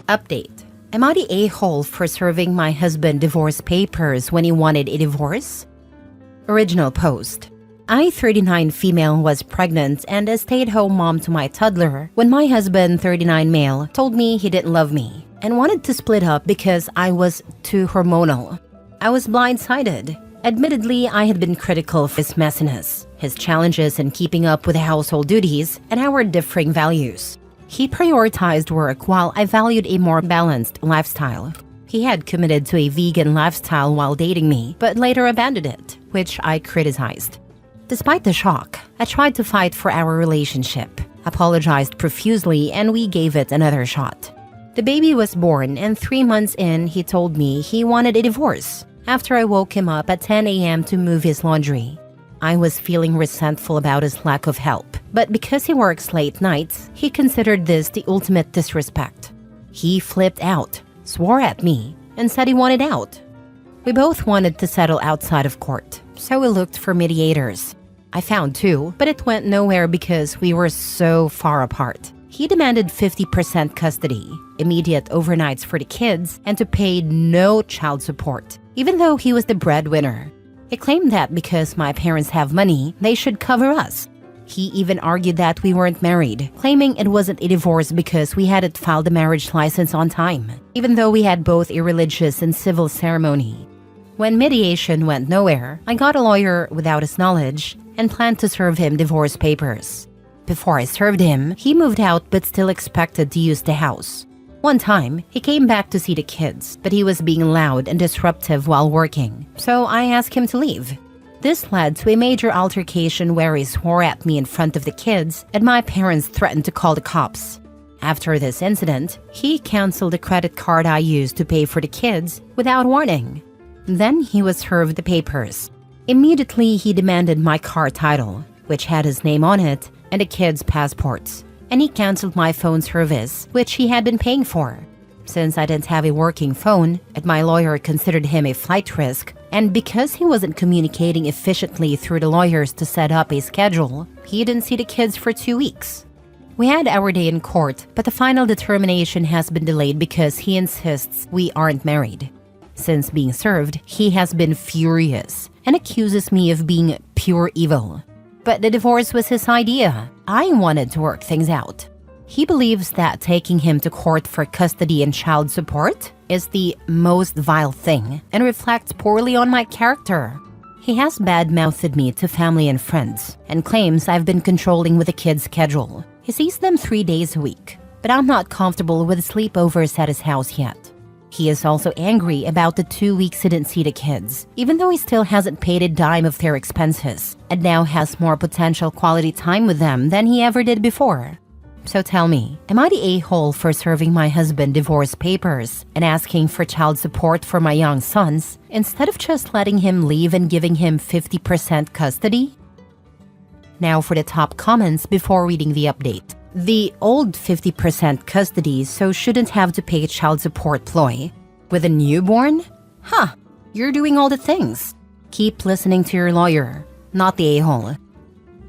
Update. Am I the a-hole for serving my husband divorce papers when he wanted a divorce? Original post. I, 39 female, was pregnant and a stay-at-home mom to my toddler when my husband, 39 male, told me he didn't love me and wanted to split up because I was too hormonal. I was blindsided. Admittedly, I had been critical of his messiness, his challenges in keeping up with household duties, and our differing values. He prioritized work while I valued a more balanced lifestyle. He had committed to a vegan lifestyle while dating me, but later abandoned it, which I criticized. Despite the shock, I tried to fight for our relationship, apologized profusely, and we gave it another shot. The baby was born, and 3 months in, he told me he wanted a divorce after I woke him up at 10 a.m. to move his laundry. I was feeling resentful about his lack of help, but because he works late nights, he considered this the ultimate disrespect. He flipped out, swore at me, and said he wanted out. We both wanted to settle outside of court, so we looked for mediators. I found 2, but it went nowhere because we were so far apart. He demanded 50% custody, immediate overnights for the kids, and to pay no child support, even though he was the breadwinner. He claimed that because my parents have money, they should cover us. He even argued that we weren't married, claiming it wasn't a divorce because we hadn't filed the marriage license on time, even though we had both a religious and civil ceremony. When mediation went nowhere, I got a lawyer without his knowledge and planned to serve him divorce papers. Before I served him, he moved out but still expected to use the house. One time, he came back to see the kids, but he was being loud and disruptive while working, so I asked him to leave. This led to a major altercation where he swore at me in front of the kids, and my parents threatened to call the cops. After this incident, he canceled the credit card I used to pay for the kids without warning. Then he was served the papers. Immediately, he demanded my car title, which had his name on it, and the kids' passports, and he canceled my phone service, which he had been paying for. Since I didn't have a working phone, and my lawyer considered him a flight risk, and because he wasn't communicating efficiently through the lawyers to set up a schedule, he didn't see the kids for 2 weeks. We had our day in court, but the final determination has been delayed because he insists we aren't married. Since being served, he has been furious and accuses me of being pure evil. But the divorce was his idea. I wanted to work things out. He believes that taking him to court for custody and child support is the most vile thing and reflects poorly on my character. He has bad-mouthed me to family and friends and claims I've been controlling with the kids' schedule. He sees them 3 days a week, but I'm not comfortable with sleepovers at his house yet. He is also angry about the 2 weeks he didn't see the kids, even though he still hasn't paid a dime of their expenses, and now has more potential quality time with them than he ever did before. So tell me, am I the a-hole for serving my husband divorce papers and asking for child support for my young sons, instead of just letting him leave and giving him 50% custody? Now for the top comments before reading the update. The old 50% custody so shouldn't have to pay child support ploy. With a newborn? Huh, you're doing all the things. Keep listening to your lawyer, not the a-hole.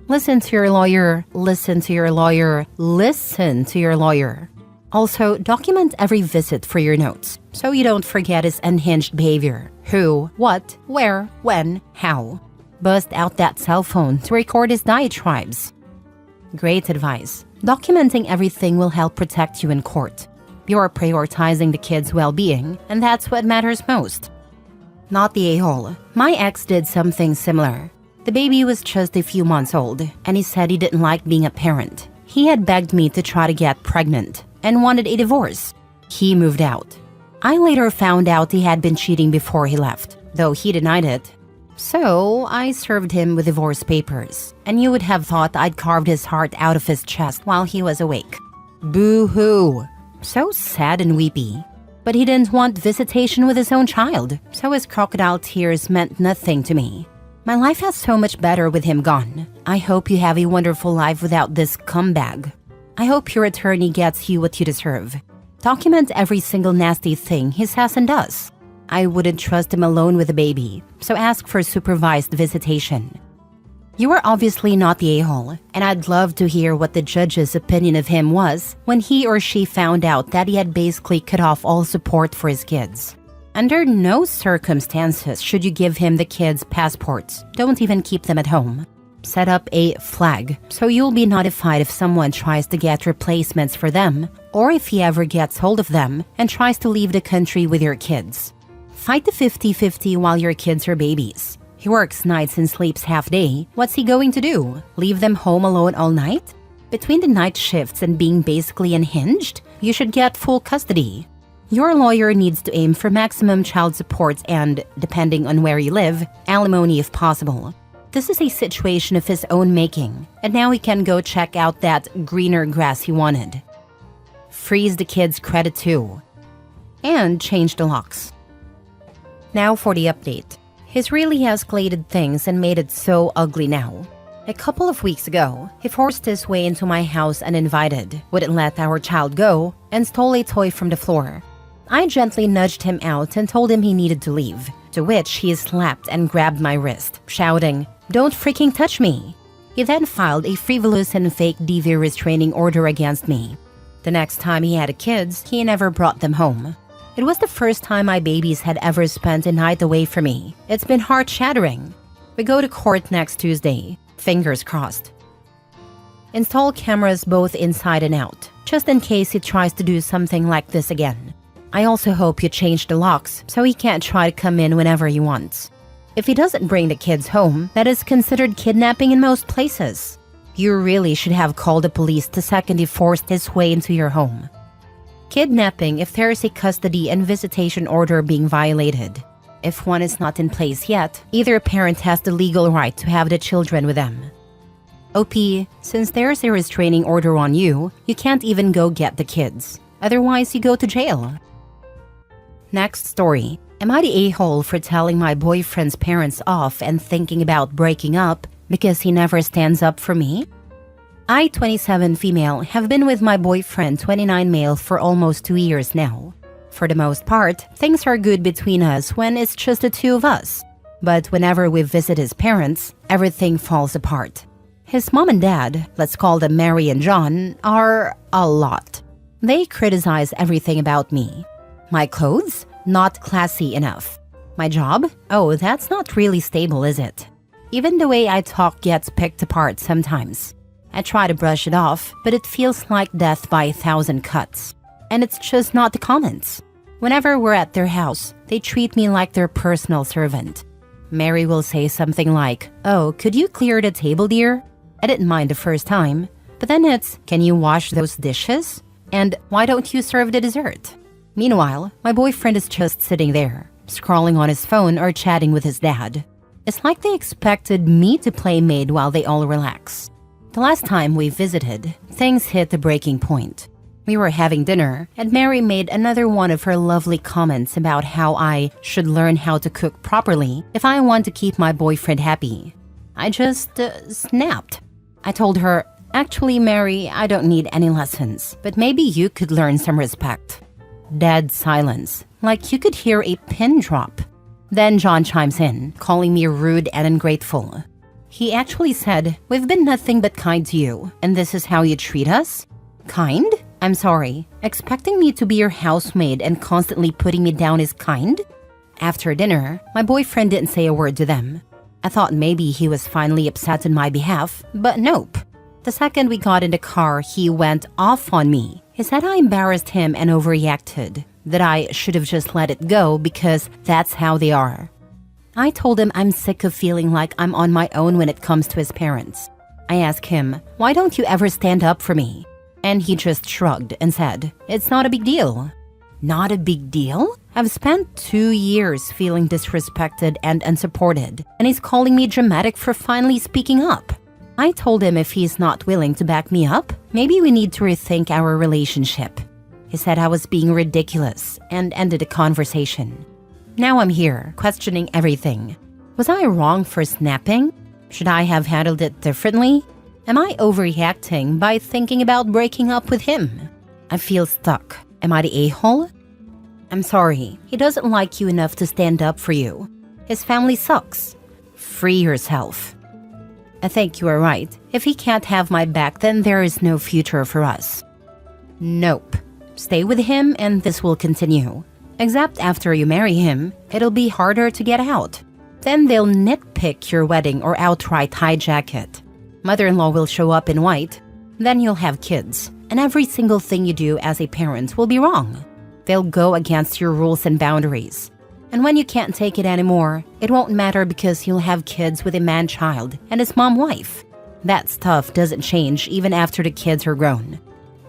Listen to your lawyer, listen to your lawyer, listen to your lawyer. Also, document every visit for your notes, so you don't forget his unhinged behavior. Who, what, where, when, how. Bust out that cell phone to record his diatribes. Great advice. Documenting everything will help protect you in court. You're prioritizing the kids' well-being, and that's what matters most. Not the a-hole. My ex did something similar. The baby was just a few months old, and he said he didn't like being a parent. He had begged me to try to get pregnant and wanted a divorce. He moved out. I later found out he had been cheating before he left, though he denied it. So, I served him with divorce papers, and you would have thought I'd carved his heart out of his chest while he was awake. Boo-hoo! So sad and weepy. But he didn't want visitation with his own child, so his crocodile tears meant nothing to me. My life has so much better with him gone. I hope you have a wonderful life without this scumbag. I hope your attorney gets you what you deserve. Document every single nasty thing he says and does. I wouldn't trust him alone with a baby, so ask for supervised visitation. You are obviously not the a-hole, and I'd love to hear what the judge's opinion of him was when he or she found out that he had basically cut off all support for his kids. Under no circumstances should you give him the kids' passports. Don't even keep them at home. Set up a flag so you'll be notified if someone tries to get replacements for them or if he ever gets hold of them and tries to leave the country with your kids. Fight the 50-50 while your kids are babies. He works nights and sleeps half day. What's he going to do? Leave them home alone all night? Between the night shifts and being basically unhinged, you should get full custody. Your lawyer needs to aim for maximum child support and, depending on where you live, alimony if possible. This is a situation of his own making, and now he can go check out that greener grass he wanted. Freeze the kids' credit too. And change the locks. Now for the update. He's really escalated things and made it so ugly now. A couple of weeks ago, he forced his way into my house uninvited, wouldn't let our child go, and stole a toy from the floor. I gently nudged him out and told him he needed to leave, to which he slapped and grabbed my wrist, shouting, "Don't freaking touch me!" He then filed a frivolous and fake DV restraining order against me. The next time he had kids, he never brought them home. It was the first time my babies had ever spent a night away from me. It's been heart-shattering. We go to court next Tuesday. Fingers crossed. Install cameras both inside and out, just in case he tries to do something like this again. I also hope you change the locks so he can't try to come in whenever he wants. If he doesn't bring the kids home, that is considered kidnapping in most places. You really should have called the police the second he forced his way into your home. Kidnapping if there is a custody and visitation order being violated. If one is not in place yet, either parent has the legal right to have the children with them. OP, since there's a restraining order on you, you can't even go get the kids. Otherwise, you go to jail. Next story. Am I the a-hole for telling my boyfriend's parents off and thinking about breaking up because he never stands up for me? I, 27 female, have been with my boyfriend, 29 male, for almost 2 years now. For the most part, things are good between us when it's just the two of us. But whenever we visit his parents, everything falls apart. His mom and dad, let's call them Mary and John, are a lot. They criticize everything about me. My clothes? Not classy enough. My job? Oh, that's not really stable, is it? Even the way I talk gets picked apart sometimes. I try to brush it off, but it feels like death by 1,000 cuts. And it's just not the comments. Whenever we're at their house, they treat me like their personal servant. Mary will say something like, "Oh, could you clear the table, dear?" I didn't mind the first time, but then it's, "Can you wash those dishes?" And "Why don't you serve the dessert?" Meanwhile, my boyfriend is just sitting there, scrolling on his phone or chatting with his dad. It's like they expected me to play maid while they all relax. The last time we visited, things hit the breaking point. We were having dinner, and Mary made another one of her lovely comments about how I should learn how to cook properly if I want to keep my boyfriend happy. I just snapped. I told her, "Actually, Mary, I don't need any lessons, but maybe you could learn some respect." Dead silence, like you could hear a pin drop. Then John chimes in, calling me rude and ungrateful. He actually said, "We've been nothing but kind to you, and this is how you treat us? Kind? I'm sorry. Expecting me to be your housemaid and constantly putting me down is kind?" After dinner, my boyfriend didn't say a word to them. I thought maybe he was finally upset on my behalf, but nope. The second we got in the car, he went off on me. He said I embarrassed him and overreacted, that I should have just let it go because that's how they are. I told him I'm sick of feeling like I'm on my own when it comes to his parents. I asked him, "Why don't you ever stand up for me?" And he just shrugged and said, "It's not a big deal." Not a big deal? I've spent 2 years feeling disrespected and unsupported, and he's calling me dramatic for finally speaking up. I told him if he's not willing to back me up, maybe we need to rethink our relationship. He said I was being ridiculous and ended the conversation. Now I'm here, questioning everything. Was I wrong for snapping? Should I have handled it differently? Am I overreacting by thinking about breaking up with him? I feel stuck. Am I the a-hole? I'm sorry, he doesn't like you enough to stand up for you. His family sucks. Free yourself. I think you are right. If he can't have my back, then there is no future for us. Nope. Stay with him and this will continue. Except after you marry him, it'll be harder to get out. Then they'll nitpick your wedding or outright hijack it. Mother-in-law will show up in white. Then you'll have kids. And every single thing you do as a parent will be wrong. They'll go against your rules and boundaries. And when you can't take it anymore, it won't matter because you'll have kids with a man-child and his mom-wife. That stuff doesn't change even after the kids are grown.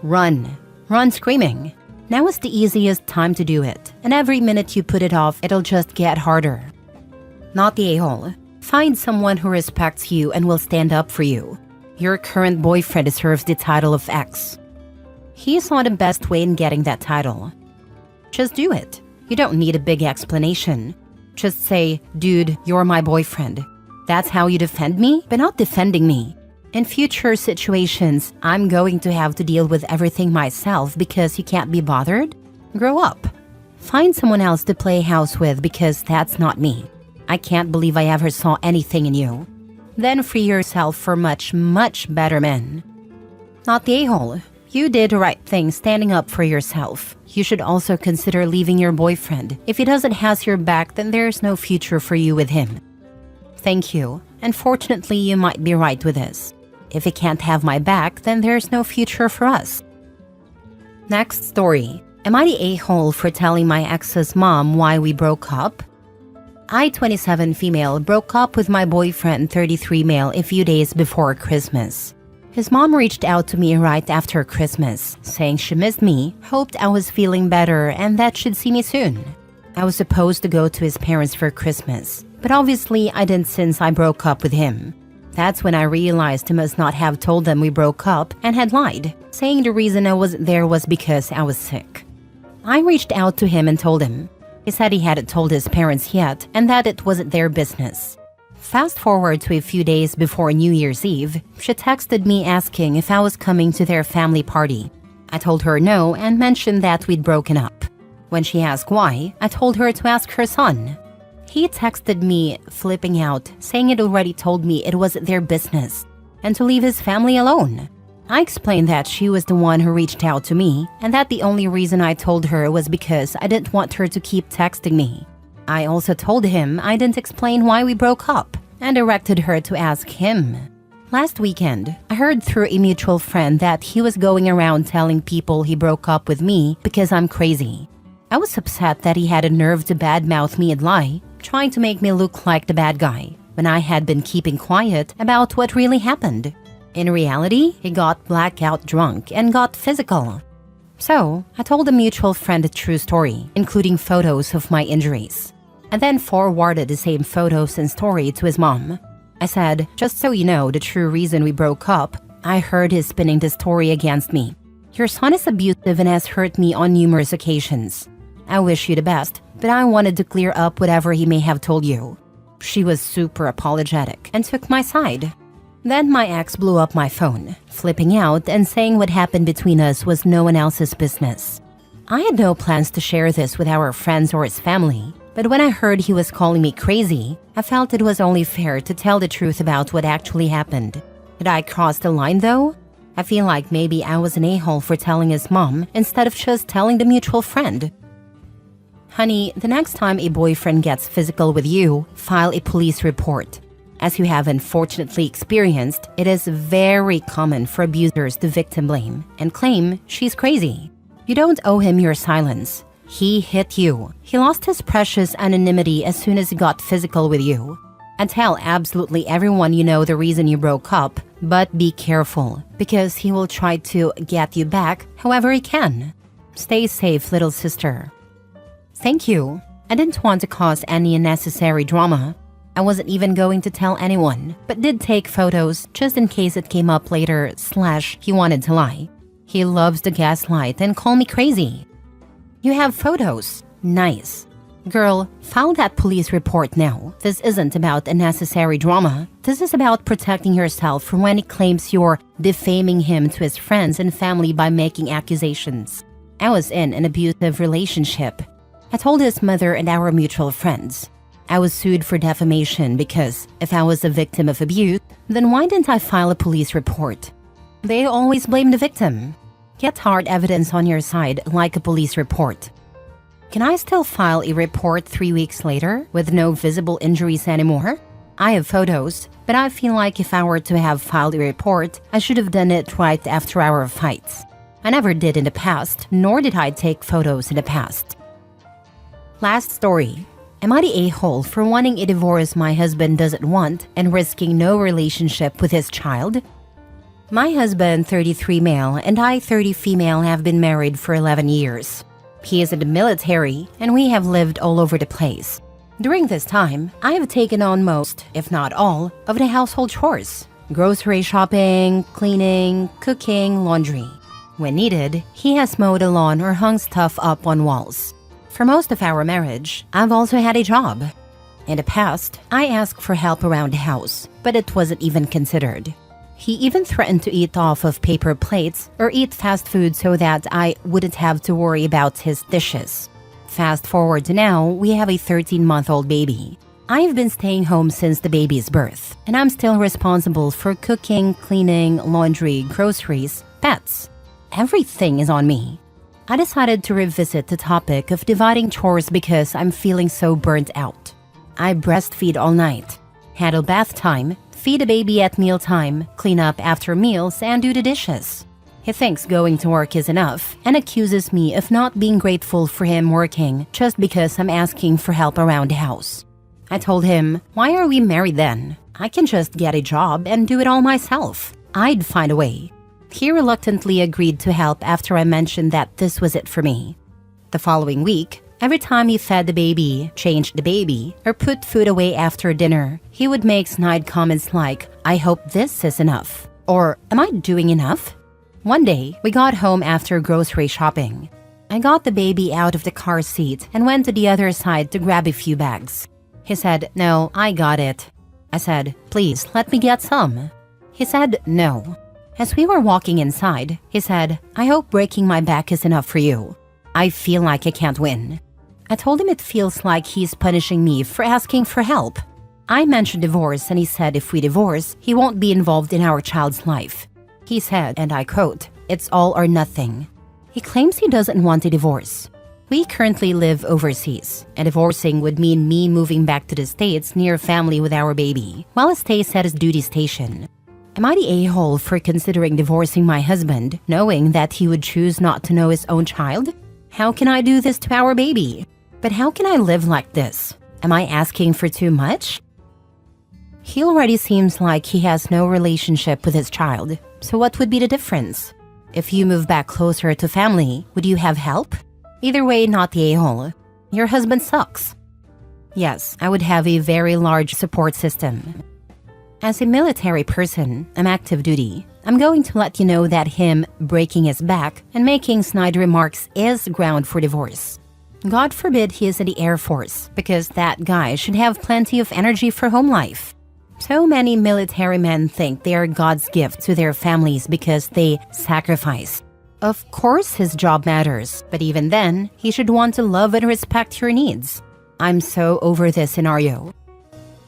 Run. Run screaming. Now is the easiest time to do it, and every minute you put it off, it'll just get harder. Not the a-hole. Find someone who respects you and will stand up for you. Your current boyfriend deserves the title of ex. He's not the best way in getting that title. Just do it. You don't need a big explanation. Just say, dude, you're my boyfriend. That's how you defend me, but not defending me. In future situations, I'm going to have to deal with everything myself because you can't be bothered. Grow up. Find someone else to play house with because that's not me. I can't believe I ever saw anything in you. Then free yourself for much, much better men. Not the a-hole. You did the right thing standing up for yourself. You should also consider leaving your boyfriend. If he doesn't have your back, then there's no future for you with him. Thank you. Unfortunately, you might be right with this. If he can't have my back, then there's no future for us. Next story. Am I the a-hole for telling my ex's mom why we broke up? I, 27 female, broke up with my boyfriend, 33 male, a few days before Christmas. His mom reached out to me right after Christmas, saying she missed me, hoped I was feeling better, and that she'd see me soon. I was supposed to go to his parents for Christmas, but obviously I didn't since I broke up with him. That's when I realized he must not have told them we broke up and had lied, saying the reason I wasn't there was because I was sick. I reached out to him and told him. He said he hadn't told his parents yet and that it wasn't their business. Fast forward to a few days before New Year's Eve, she texted me asking if I was coming to their family party. I told her no and mentioned that we'd broken up. When she asked why, I told her to ask her son. He texted me, flipping out, saying it already told me it wasn't their business, and to leave his family alone. I explained that she was the one who reached out to me, and that the only reason I told her was because I didn't want her to keep texting me. I also told him I didn't explain why we broke up, and directed her to ask him. Last weekend, I heard through a mutual friend that he was going around telling people he broke up with me because I'm crazy. I was upset that he had a nerve to badmouth me and lie, trying to make me look like the bad guy, when I had been keeping quiet about what really happened. In reality, he got blackout drunk and got physical. So, I told a mutual friend a true story, including photos of my injuries, and then forwarded the same photos and story to his mom. I said, just so you know the true reason we broke up, I heard he's spinning the story against me. Your son is abusive and has hurt me on numerous occasions. I wish you the best, but I wanted to clear up whatever he may have told you. She was super apologetic and took my side. Then my ex blew up my phone, flipping out and saying what happened between us was no one else's business. I had no plans to share this with our friends or his family, but when I heard he was calling me crazy, I felt it was only fair to tell the truth about what actually happened. Did I cross the line though? I feel like maybe I was an a-hole for telling his mom instead of just telling the mutual friend. Honey, the next time a boyfriend gets physical with you, file a police report. As you have unfortunately experienced, it is very common for abusers to victim blame and claim she's crazy. You don't owe him your silence. He hit you. He lost his precious anonymity as soon as he got physical with you. And tell absolutely everyone you know the reason you broke up, but be careful, because he will try to get you back however he can. Stay safe, little sister. Thank you. I didn't want to cause any unnecessary drama. I wasn't even going to tell anyone, but did take photos just in case it came up later / he wanted to lie. He loves to gaslight and call me crazy. You have photos. Nice. Girl, file that police report now. This isn't about unnecessary drama. This is about protecting yourself from when he claims you're defaming him to his friends and family by making accusations. I was in an abusive relationship. I told his mother and our mutual friends. I was sued for defamation because if I was a victim of abuse, then why didn't I file a police report? They always blame the victim. Get hard evidence on your side, like a police report. Can I still file a report 3 weeks later with no visible injuries anymore? I have photos, but I feel like if I were to have filed a report, I should have done it right after our fights. I never did in the past, nor did I take photos in the past. Last story. Am I the a-hole for wanting a divorce my husband doesn't want and risking no relationship with his child? My husband, 33 male, and I, 30 female, have been married for 11 years. He is in the military, and we have lived all over the place. During this time, I have taken on most, if not all, of the household chores. Grocery shopping, cleaning, cooking, laundry. When needed, he has mowed the lawn or hung stuff up on walls. For most of our marriage, I've also had a job. In the past, I asked for help around the house, but it wasn't even considered. He even threatened to eat off of paper plates or eat fast food so that I wouldn't have to worry about his dishes. Fast forward to now, we have a 13-month-old baby. I've been staying home since the baby's birth, and I'm still responsible for cooking, cleaning, laundry, groceries, pets. Everything is on me. I decided to revisit the topic of dividing chores because I'm feeling so burnt out. I breastfeed all night, handle bath time, feed a baby at mealtime, clean up after meals, and do the dishes. He thinks going to work is enough and accuses me of not being grateful for him working just because I'm asking for help around the house. I told him, why are we married then? I can just get a job and do it all myself. I'd find a way. He reluctantly agreed to help after I mentioned that this was it for me. The following week, every time he fed the baby, changed the baby, or put food away after dinner, he would make snide comments like, I hope this is enough, or am I doing enough? One day, we got home after grocery shopping. I got the baby out of the car seat and went to the other side to grab a few bags. He said, no, I got it. I said, please, let me get some. He said, no. As we were walking inside, he said, I hope breaking my back is enough for you. I feel like I can't win. I told him it feels like he's punishing me for asking for help. I mentioned divorce and he said if we divorce, he won't be involved in our child's life. He said, and I quote, it's all or nothing. He claims he doesn't want a divorce. We currently live overseas, and divorcing would mean me moving back to the States near family with our baby, while he stays at his duty station. Am I the a-hole for considering divorcing my husband, knowing that he would choose not to know his own child? How can I do this to our baby? But how can I live like this? Am I asking for too much? He already seems like he has no relationship with his child, so what would be the difference? If you move back closer to family, would you have help? Either way, not the a-hole. Your husband sucks. Yes, I would have a very large support system. As a military person, I'm active duty. I'm going to let you know that him breaking his back and making snide remarks is ground for divorce. God forbid he is in the Air Force, because that guy should have plenty of energy for home life. So many military men think they are God's gift to their families because they sacrifice. Of course his job matters, but even then, he should want to love and respect your needs. I'm so over this scenario.